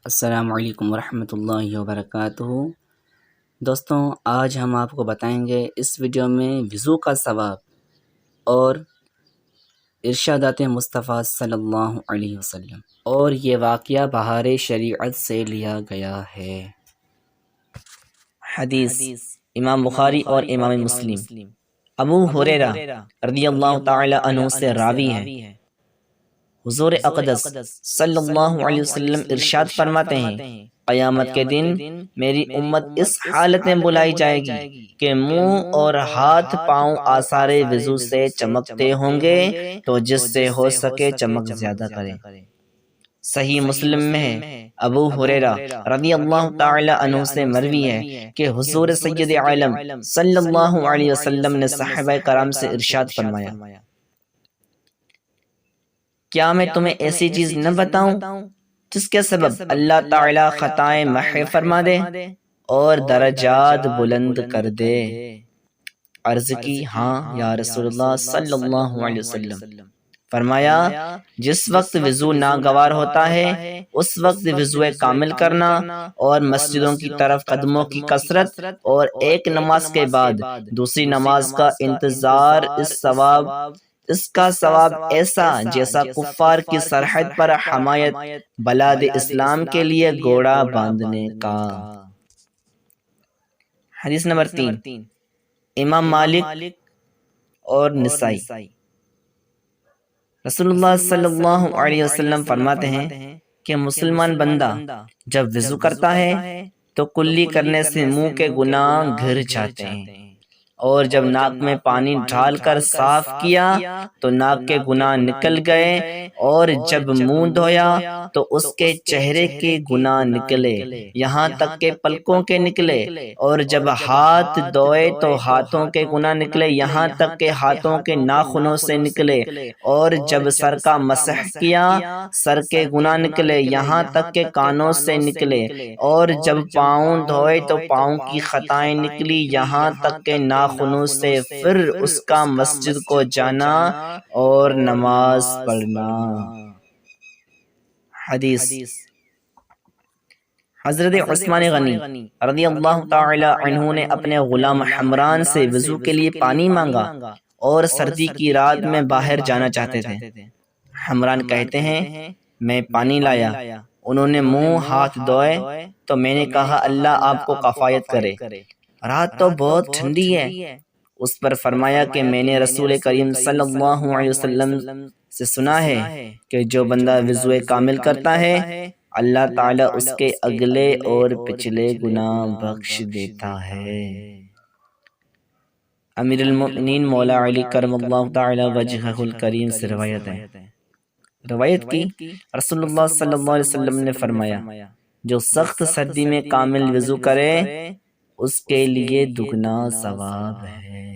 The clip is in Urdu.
السلام علیکم ورحمۃ اللہ وبرکاتہ۔ دوستوں، آج ہم آپ کو بتائیں گے اس ویڈیو میں وضو کا ثواب اور ارشادات مصطفیٰ صلی اللہ علیہ وسلم، اور یہ واقعہ بہار شریعت سے لیا گیا ہے۔ حدیث امام بخاری اور امام مسلم۔ ابو ہریرہ رضی اللہ تعالی عنہ سے راوی ہے، حضور اقدس صلی اللہ علیہ وسلم ارشاد فرماتے ہیں، قیامت کے دن میری امت اس حالت میں بلائی جائے گی کہ منہ اور ہاتھ پاؤں آثار وضو سے چمکتے ہوں گے، تو جس سے ہو سکے چمک زیادہ کریں۔ صحیح مسلم میں ہے، ابو ہریرہ رضی اللہ تعالی عنہ سے مروی ہے کہ حضور سید عالم صلی اللہ علیہ وسلم نے صحابہ کرام سے ارشاد فرمایا، کیا میں تمہیں ایسی چیز نہ بتاؤں جس کے سبب اللہ تعالی خطائیں محو فرما دے اور درجات بلند کر دے؟ عرض کی، ہاں یا رسول اللہ صلی اللہ علیہ وسلم۔ فرمایا، جس وقت وضو ناگوار ہوتا ہے اس وقت وضو کامل کرنا، اور مسجدوں کی طرف قدموں کی کثرت، اور ایک نماز کے بعد دوسری نماز کا انتظار، اس کا ثواب ایسا جیسا کفار کی سرحد پر حمایت بلاد اسلام کے لیے گھوڑا باندھنے کا۔ حدیث نمبر 3، امام مالک اور نسائی۔ رسول اللہ صلی اللہ علیہ وسلم فرماتے ہیں کہ مسلمان بندہ جب وضو کرتا ہے تو کلی کرنے سے منہ کے گناہ گھر جاتے ہیں، اور جب ناک میں پانی ڈال کر صاف کیا تو ناک کے گناہ نکل گئے، اور جب منہ دھویا تو اس کے چہرے کے گناہ نکلے یہاں تک کہ پلکوں کے نکلے، اور جب ہاتھ دھوئے تو ہاتھوں کے گناہ نکلے یہاں تک کہ ہاتھوں کے ناخنوں سے نکلے، اور جب سر کا مسح کیا سر کے گناہ نکلے یہاں تک کہ کانوں سے نکلے، اور جب پاؤں دھوئے تو پاؤں کی خطائیں نکلی یہاں تک کہ ناخنوں سے، پھر اس کا مسجد کو جانا اور نماز پڑھنا۔ حدیث حضرت عثمان غنی رضی اللہ تعالی عنہ نے اپنے غلام حمران سے وضو کے لیے پانی مانگا اور سردی کی رات میں باہر جانا چاہتے تھے۔ حمران کہتے ہیں، میں پانی لایا، انہوں نے منہ ہاتھ دھوئے تو میں نے کہا، اللہ آپ کو کفایت کرے، رات تو بہت ٹھنڈی ہے۔ اس پر فرمایا کہ میں نے رسول کریم صلی اللہ علیہ وسلم سے سنا ہے کہ جو بندہ وضو کامل کرتا ہے اللہ تعالیٰ اس کے اگلے اور پچھلے گناہ بخش دیتا ہے۔ امیر المؤمنین مولا علی کرم اللہ تعالی وجہہ الکریم سے روایت ہے، روایت کی رسول اللہ صلی اللہ علیہ وسلم نے فرمایا، جو سخت سردی میں کامل وضو کرے اس کے لیے دگنا ثواب ہے۔